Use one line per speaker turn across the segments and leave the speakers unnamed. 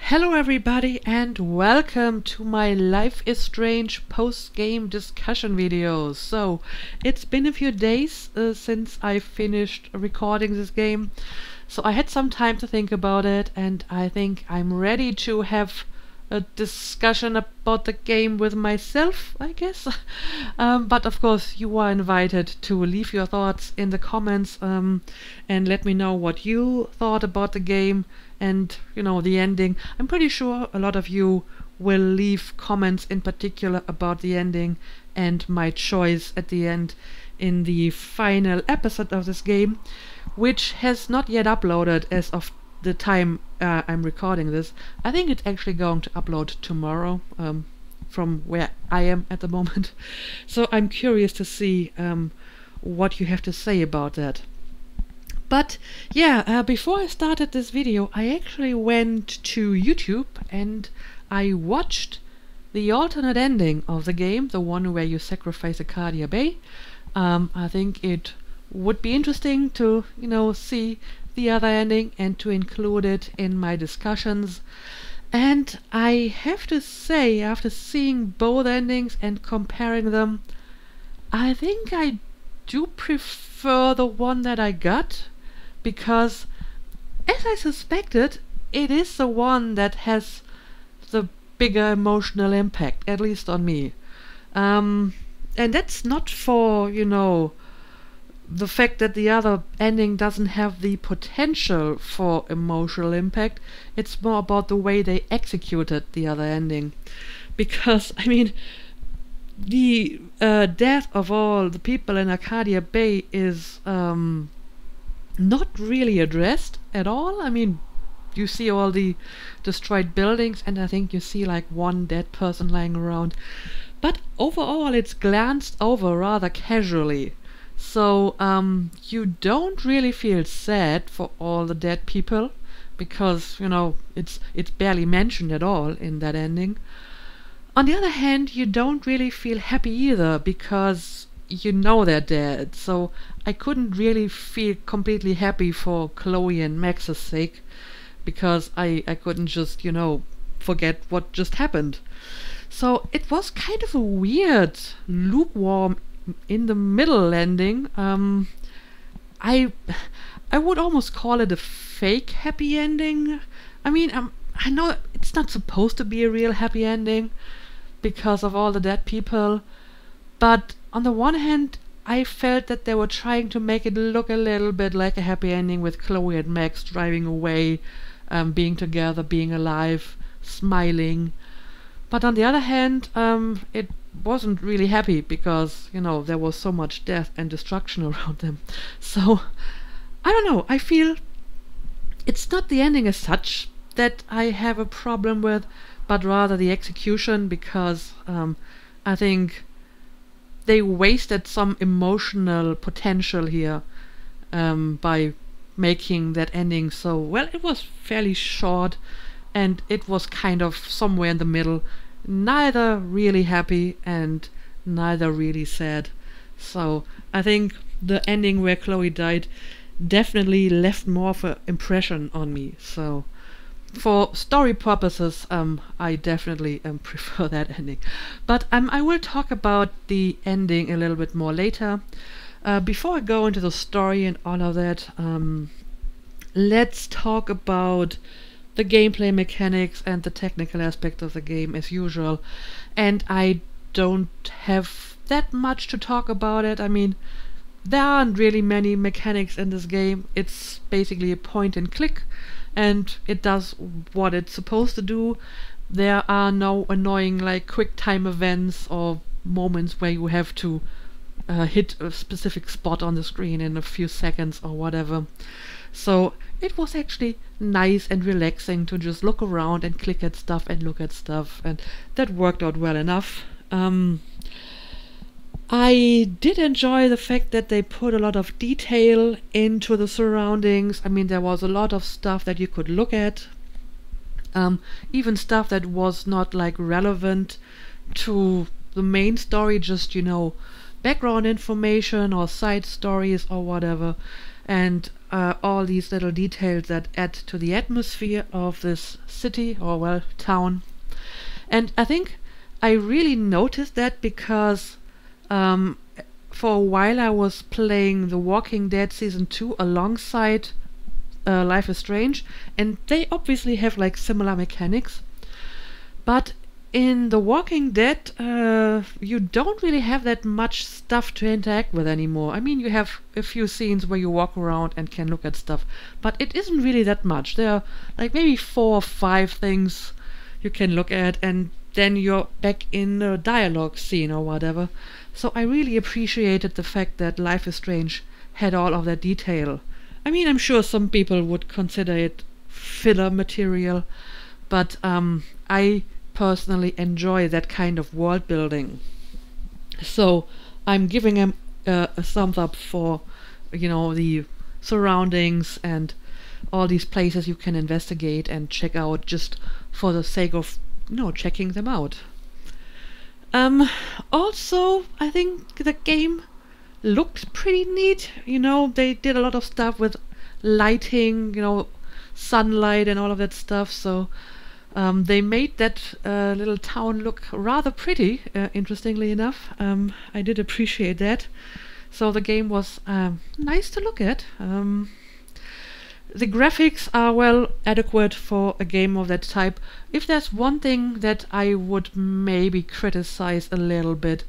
Hello everybody and welcome to my Life is Strange post-game discussion video. So, it's been a few days since I finished recording this game, so I had some time to think about it, and I think I'm ready to have a discussion about the game with myself, I guess. But of course you are invited to leave your thoughts in the comments and let me know what you thought about the game and, you know, the ending. I'm pretty sure a lot of you will leave comments in particular about the ending and my choice at the end in the final episode of this game, which has not yet uploaded as of the time I'm recording this. I think it's actually going to upload tomorrow from where I am at the moment. So I'm curious to see what you have to say about that. But yeah, before I started this video, I actually went to YouTube and I watched the alternate ending of the game, the one where you sacrifice Arcadia Bay. I think it would be interesting to, you know, see the other ending and to include it in my discussions. And I have to say, after seeing both endings and comparing them, I think I do prefer the one that I got, because as I suspected, it is the one that has the bigger emotional impact, at least on me. And that's not for, you know, the fact that the other ending doesn't have the potential for emotional impact. It's more about the way they executed the other ending. Because, I mean, the death of all the people in Arcadia Bay is not really addressed at all. I mean, you see all the destroyed buildings and I think you see like one dead person lying around. But overall it's glanced over rather casually. So you don't really feel sad for all the dead people, because, you know, it's barely mentioned at all in that ending. On the other hand, you don't really feel happy either, because you know they're dead. So I couldn't really feel completely happy for Chloe and Max's sake, because I couldn't just, you know, forget what just happened. So it was kind of a weird, lukewarm, in the middle ending. I would almost call it a fake happy ending. I mean, I know it's not supposed to be a real happy ending because of all the dead people, but on the one hand I felt that they were trying to make it look a little bit like a happy ending, with Chloe and Max driving away, being together, being alive, smiling. But on the other hand, it wasn't really happy, because, you know, there was so much death and destruction around them. So, I don't know, I feel it's not the ending as such that I have a problem with, but rather the execution, because I think they wasted some emotional potential here by making that ending so, well, it was fairly short and it was kind of somewhere in the middle, neither really happy and neither really sad. So I think the ending where Chloe died definitely left more of an impression on me. So for story purposes, I definitely prefer that ending. But I will talk about the ending a little bit more later. Before I go into the story and all of that, let's talk about the gameplay mechanics and the technical aspect of the game as usual. And I don't have that much to talk about it. I mean, there aren't really many mechanics in this game. It's basically a point and click, and it does what it's supposed to do. There are no annoying like quick time events or moments where you have to hit a specific spot on the screen in a few seconds or whatever. So it was actually nice and relaxing to just look around and click at stuff and look at stuff, and that worked out well enough. I did enjoy the fact that they put a lot of detail into the surroundings. I mean, there was a lot of stuff that you could look at, even stuff that was not like relevant to the main story, just, you know, background information or side stories or whatever. and all these little details that add to the atmosphere of this city, or well, town. And I think I really noticed that because for a while I was playing The Walking Dead Season 2 alongside Life is Strange, and they obviously have like similar mechanics. But in The Walking Dead, you don't really have that much stuff to interact with anymore. I mean, you have a few scenes where you walk around and can look at stuff, but it isn't really that much. There are like maybe 4 or 5 things you can look at, and then you're back in a dialogue scene or whatever. So I really appreciated the fact that Life is Strange had all of that detail. I mean, I'm sure some people would consider it filler material, but I personally enjoy that kind of world building. So I'm giving him a thumbs up for, the surroundings and all these places you can investigate and check out just for the sake of, checking them out. Also, I think the game looked pretty neat. They did a lot of stuff with lighting, sunlight and all of that stuff. So they made that little town look rather pretty, interestingly enough. I did appreciate that. So the game was nice to look at. The graphics are well adequate for a game of that type. If there's one thing that I would maybe criticize a little bit,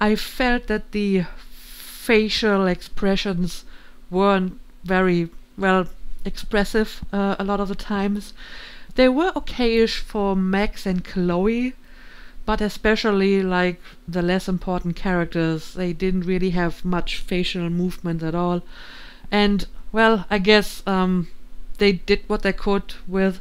I felt that the facial expressions weren't very well expressive a lot of the times. They were okayish for Max and Chloe, but especially like the less important characters, they didn't really have much facial movement at all. And well, I guess they did what they could with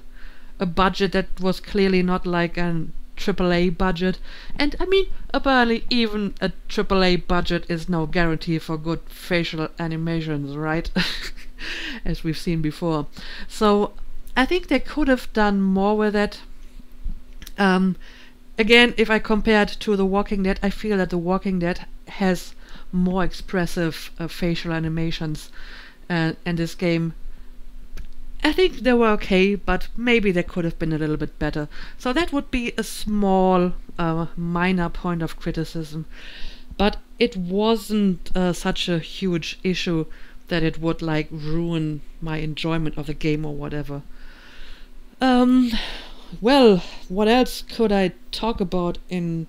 a budget that was clearly not like an AAA budget. And I mean, apparently even a AAA budget is no guarantee for good facial animations, right? As we've seen before. So I think they could have done more with it. Again, if I compare it to The Walking Dead, I feel that The Walking Dead has more expressive facial animations. And this game, I think they were okay, but maybe they could have been a little bit better. So that would be a small, minor point of criticism. But it wasn't such a huge issue that it would like ruin my enjoyment of the game or whatever. Well, what else could I talk about in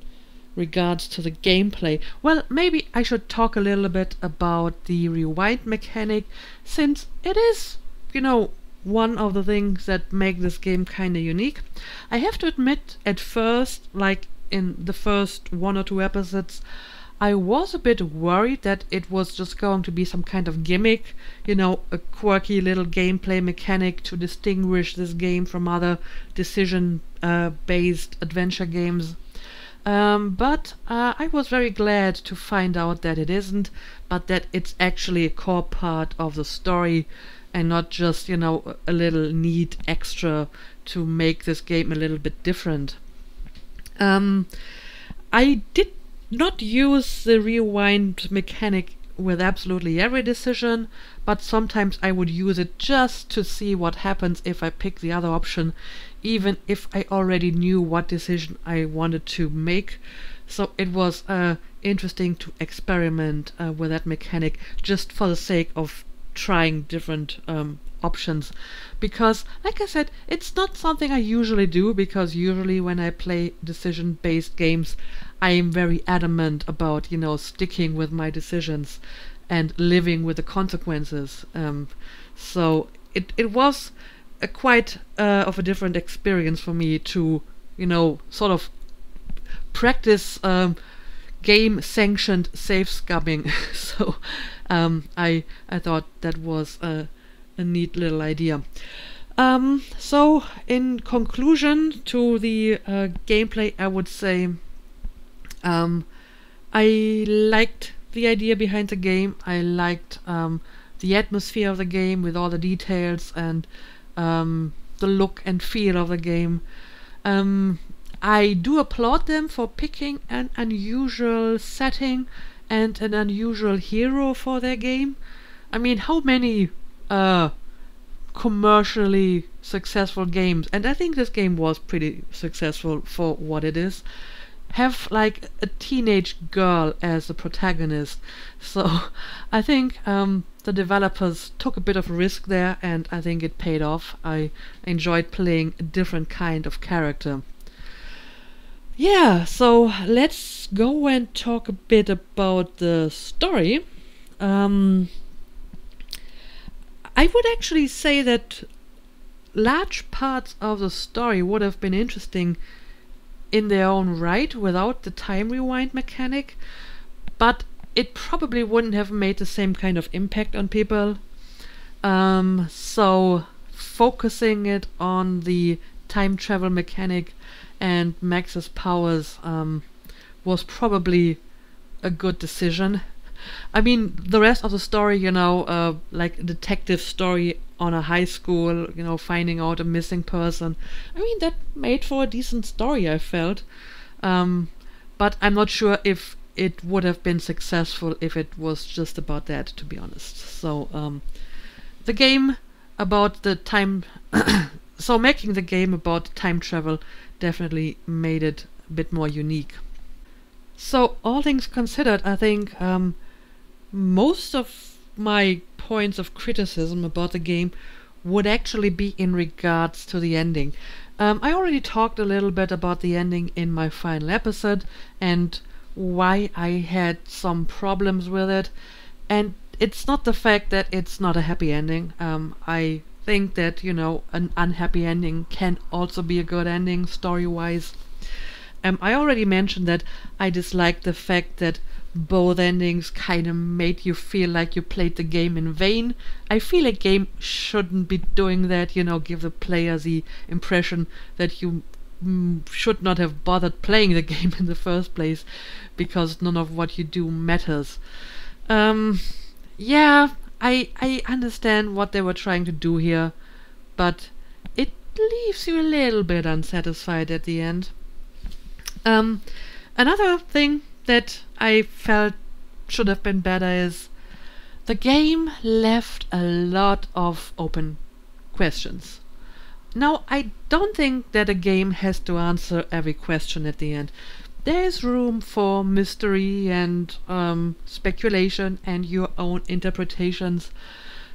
regards to the gameplay? Well, maybe I should talk a little bit about the rewind mechanic, since it is, one of the things that make this game kind of unique. I have to admit, at first, like in the first 1 or 2 episodes, I was a bit worried that it was just going to be some kind of gimmick, a quirky little gameplay mechanic to distinguish this game from other decision-based adventure games. But I was very glad to find out that it isn't, but that it's actually a core part of the story and not just, a little neat extra to make this game a little bit different. I did not use the rewind mechanic with absolutely every decision, but sometimes I would use it just to see what happens if I pick the other option, even if I already knew what decision I wanted to make. So it was interesting to experiment with that mechanic just for the sake of trying different options, because like I said, it's not something I usually do, because usually when I play decision-based games I am very adamant about sticking with my decisions and living with the consequences. So it was a quite of a different experience for me to sort of practice game sanctioned safe scumming. So I thought that was a neat little idea. So in conclusion to the gameplay, I would say I liked the idea behind the game. I liked the atmosphere of the game with all the details and the look and feel of the game. I do applaud them for picking an unusual setting and an unusual hero for their game. I mean, how many commercially successful games, and I think this game was pretty successful for what it is, have like a teenage girl as a protagonist. So I think the developers took a bit of a risk there, and I think it paid off. I enjoyed playing a different kind of character. Yeah, so let's go and talk a bit about the story. I would actually say that large parts of the story would have been interesting in their own right without the time rewind mechanic, but it probably wouldn't have made the same kind of impact on people. So focusing it on the time travel mechanic and Max's powers was probably a good decision. I mean, the rest of the story, like a detective story on a high school, finding out a missing person. I mean, that made for a decent story, I felt. But I'm not sure if it would have been successful if it was just about that, to be honest. So, the game about the time... so making the game about time travel definitely made it a bit more unique. So, all things considered, I think most of my points of criticism about the game would actually be in regards to the ending. I already talked a little bit about the ending in my final episode and why I had some problems with it. And it's not the fact that it's not a happy ending. I think that, an unhappy ending can also be a good ending story-wise. I already mentioned that I disliked the fact that both endings kind of made you feel like you played the game in vain. I feel a game shouldn't be doing that, give the player the impression that you should not have bothered playing the game in the first place, because none of what you do matters. Yeah, I understand what they were trying to do here, but it leaves you a little bit unsatisfied at the end. Another thing that I felt should have been better is the game left a lot of open questions. Now, I don't think that a game has to answer every question at the end. There is room for mystery and speculation and your own interpretations.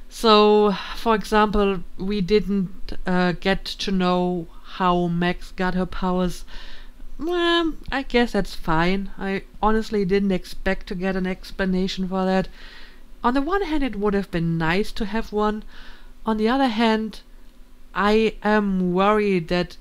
So, for example, we didn't get to know how Max got her powers. I guess that's fine. I honestly didn't expect to get an explanation for that. On the one hand, it would have been nice to have one. On the other hand, I am worried that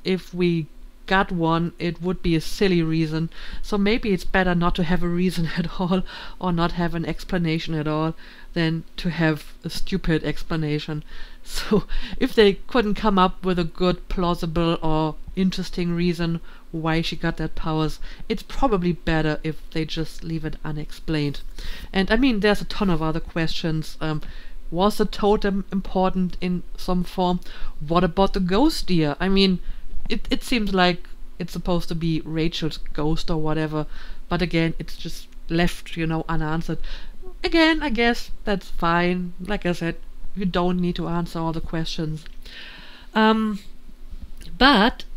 if we got one, it would be a silly reason. So maybe it's better not to have a reason at all, or not have an explanation at all, than to have a stupid explanation. So if they couldn't come up with a good, plausible, or interesting reason why she got that powers, it's probably better if they just leave it unexplained. And I mean, there's a ton of other questions. Was the totem important in some form? What about the ghost deer? I mean, it seems like it's supposed to be Rachel's ghost or whatever, but again, it's just left, unanswered. Again, I guess that's fine. Like I said, you don't need to answer all the questions. But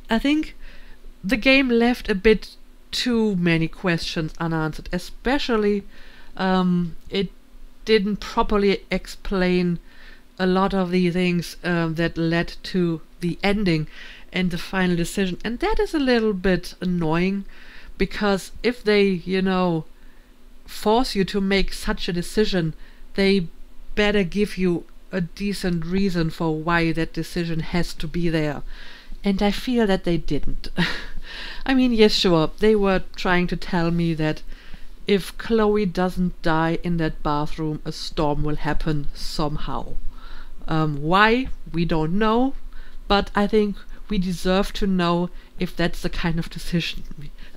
I think the game left a bit too many questions unanswered, especially it didn't properly explain a lot of the things that led to the ending and the final decision. And that is a little bit annoying, because if they, force you to make such a decision, they better give you a decent reason for why that decision has to be there. And I feel that they didn't. I mean, yes, sure, they were trying to tell me that if Chloe doesn't die in that bathroom, a storm will happen somehow. Why? We don't know, but I think we deserve to know if that's the kind of decision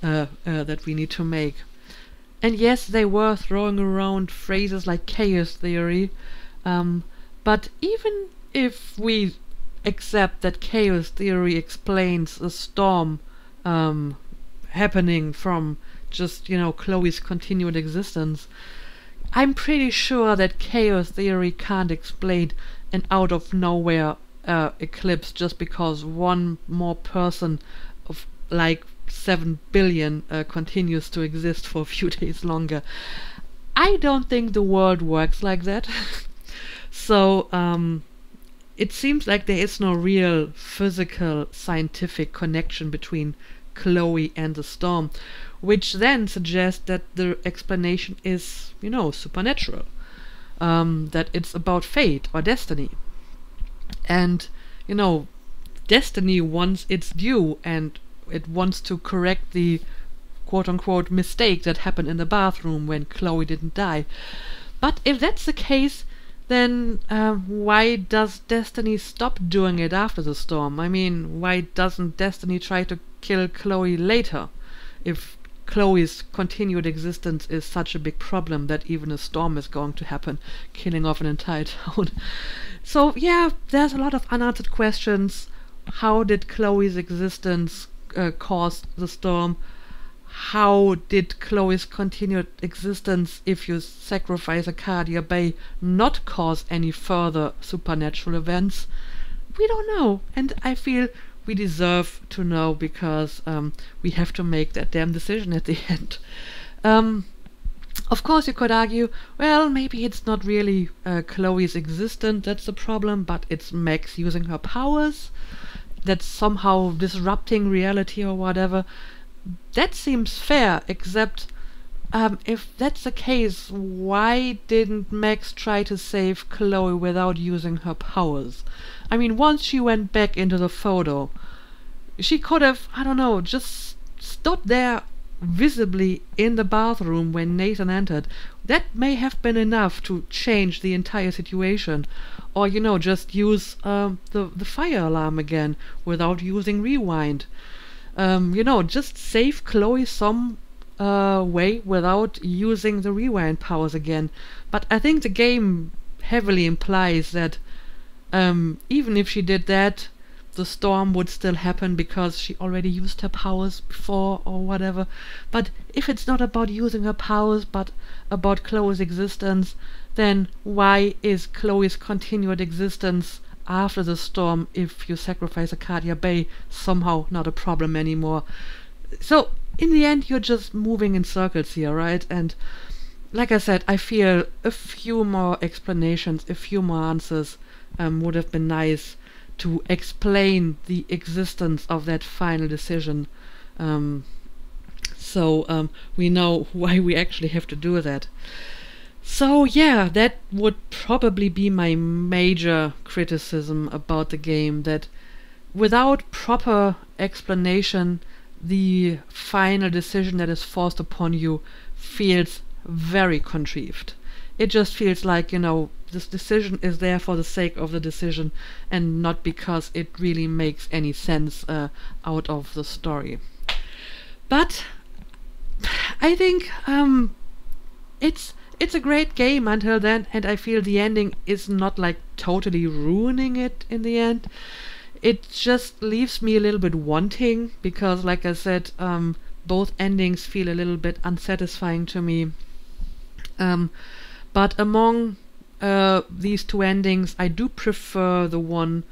that we need to make. And yes, they were throwing around phrases like chaos theory, but even if we accept that chaos theory explains a storm happening from just, Chloe's continued existence, I'm pretty sure that chaos theory can't explain an out of nowhere eclipse just because one more person of like 7 billion continues to exist for a few days longer. I don't think the world works like that. So it seems like there is no real physical scientific connection between Chloe and the storm, which then suggests that the explanation is, supernatural. That it's about fate or destiny. And, destiny wants its due, and it wants to correct the quote-unquote mistake that happened in the bathroom when Chloe didn't die. But if that's the case, then why does Destiny stop doing it after the storm? I mean, why doesn't Destiny try to kill Chloe later? If Chloe's continued existence is such a big problem that even a storm is going to happen, killing off an entire town. So yeah, there's a lot of unanswered questions. How did Chloe's existence cause the storm? How did Chloe's continued existence, if you sacrifice Arcadia Bay, not cause any further supernatural events? We don't know, and I feel we deserve to know because we have to make that damn decision at the end. Of course, you could argue, well, maybe it's not really Chloe's existence that's the problem, but it's Max using her powers that's somehow disrupting reality or whatever. That seems fair, except if that's the case, why didn't Max try to save Chloe without using her powers? I mean, once she went back into the photo, she could have, I don't know, just stood there visibly in the bathroom when Nathan entered. That may have been enough to change the entire situation. Or, just use the fire alarm again without using rewind. Just save Chloe some way without using the rewind powers again. But I think the game heavily implies that even if she did that, the storm would still happen because she already used her powers before or whatever. But if it's not about using her powers but about Chloe's existence, then why is Chloe's continued existence after the storm, if you sacrifice Arcadia Bay, somehow not a problem anymore? So in the end, you're just moving in circles here, right? And like I said, I feel a few more explanations, a few more answers would have been nice to explain the existence of that final decision. So we know why we actually have to do that. So yeah, that would probably be my major criticism about the game, that without proper explanation, the final decision that is forced upon you feels very contrived. It just feels like, this decision is there for the sake of the decision and not because it really makes any sense out of the story. But I think it's a great game until then, and I feel the ending is not like totally ruining it in the end. It just leaves me a little bit wanting because, like I said, both endings feel a little bit unsatisfying to me. But among these two endings, I do prefer the one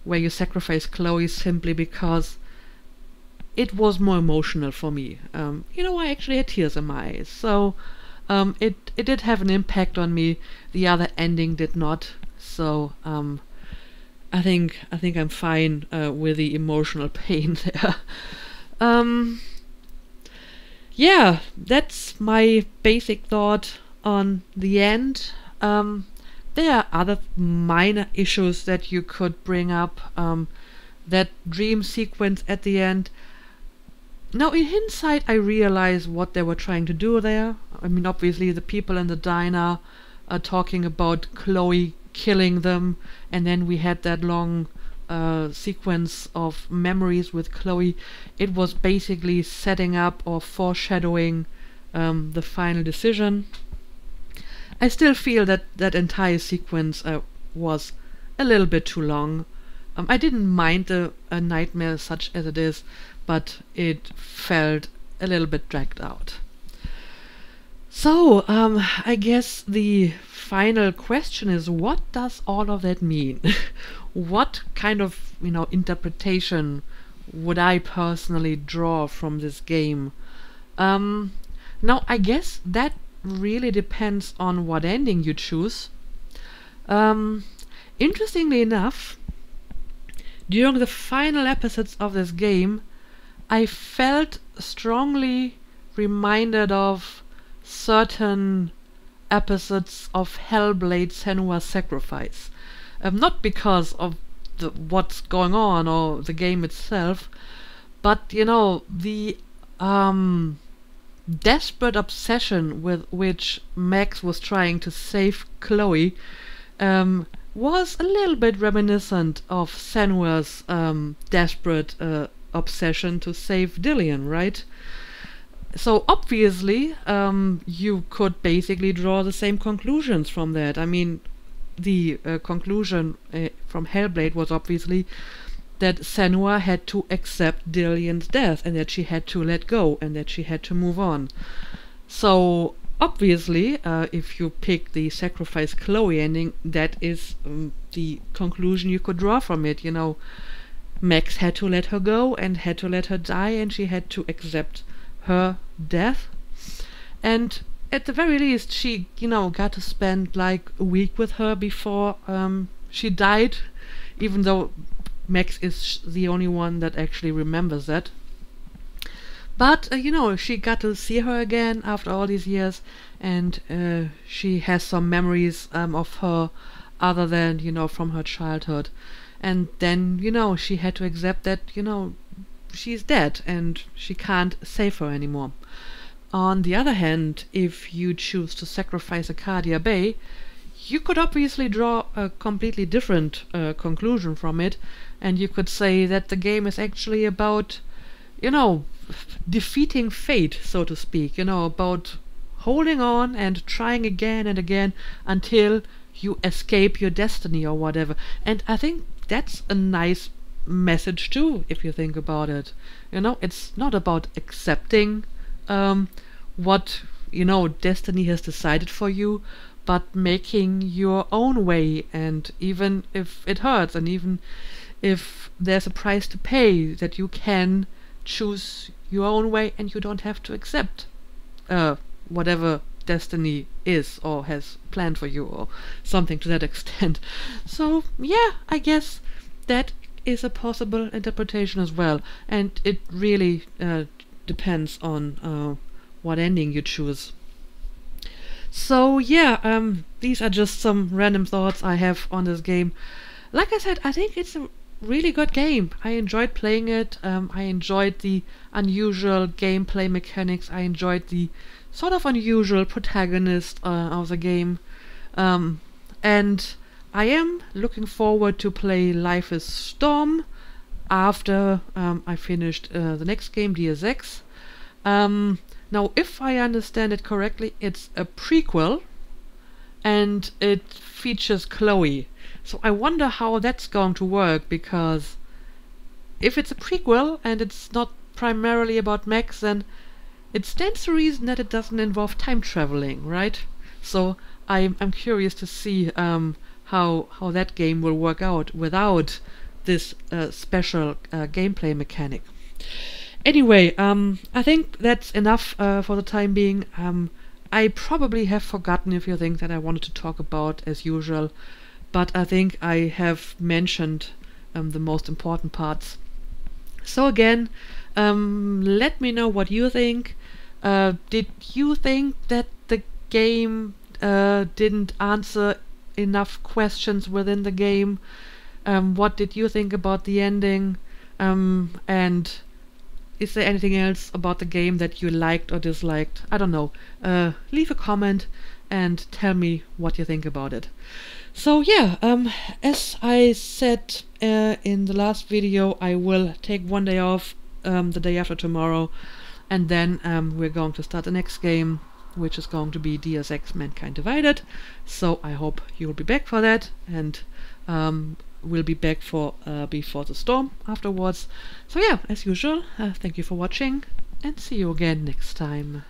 where you sacrifice Chloe simply because it was more emotional for me. I actually had tears in my eyes, so it did have an impact on me. The other ending did not, so I think I'm fine with the emotional pain there. Yeah, that's my basic thought on the end. There are other minor issues that you could bring up. That dream sequence at the end. Now, in hindsight, I realize what they were trying to do there. I mean, obviously, the people in the diner are talking about Chloe killing them, and then we had that long sequence of memories with Chloe. It was basically setting up or foreshadowing the final decision. I still feel that that entire sequence was a little bit too long. I didn't mind a nightmare such as it is, but it felt a little bit dragged out. So, I guess the final question is, what does all of that mean? What kind of, interpretation would I personally draw from this game? Now, I guess that really depends on what ending you choose. Interestingly enough, during the final episodes of this game, I felt strongly reminded of certain episodes of Hellblade: Senua's Sacrifice. Not because of what's going on or the game itself, but the desperate obsession with which Max was trying to save Chloe was a little bit reminiscent of Senua's desperate obsession to save Dillian, right? So obviously, you could basically draw the same conclusions from that. I mean, the conclusion from Hellblade was obviously that Senua had to accept Dillian's death, and that she had to let go, and that she had to move on. So obviously, if you pick the sacrifice Chloe ending, that is the conclusion you could draw from it. Max had to let her go and had to let her die, and she had to accept her death. And at the very least, she, got to spend like a week with her before she died, even though Max is the only one that actually remembers that. But, she got to see her again after all these years, and she has some memories of her other than, from her childhood. And then, she had to accept that, she's dead and she can't save her anymore. On the other hand, if you choose to sacrifice Arcadia Bay, you could obviously draw a completely different conclusion from it, and you could say that the game is actually about, defeating fate, so to speak, about holding on and trying again and again until you escape your destiny or whatever. And I think that's a nice message too, if you think about it. It's not about accepting what destiny has decided for you, but making your own way. And even if it hurts, and even if there's a price to pay, that you can choose your own way and you don't have to accept whatever destiny is or has planned for you, or something to that extent. So yeah, I guess that is a possible interpretation as well, and it really depends on what ending you choose. So yeah, these are just some random thoughts I have on this game. Like I said, I think it's a really good game. I enjoyed playing it. I enjoyed the unusual gameplay mechanics. I enjoyed the sort of unusual protagonist of the game. And I am looking forward to play Life is Storm after I finished the next game, DSX. Now, if I understand it correctly, it's a prequel and it features Chloe. So I wonder how that's going to work, because if it's a prequel and it's not primarily about Max, then it stands to reason that it doesn't involve time traveling, right? So I'm curious to see how that game will work out without this special gameplay mechanic. Anyway, I think that's enough for the time being. I probably have forgotten a few things that I wanted to talk about as usual, but I think I have mentioned the most important parts. So again, let me know what you think. Did you think that the game didn't answer enough questions within the game? What did you think about the ending? And is there anything else about the game that you liked or disliked? I don't know. Leave a comment and tell me what you think about it. So yeah, as I said in the last video, I will take one day off, the day after tomorrow, and then we're going to start the next game, which is going to be DSX Mankind Divided. So I hope you'll be back for that, and we'll be back for Before the Storm afterwards. So yeah, as usual, thank you for watching, and see you again next time.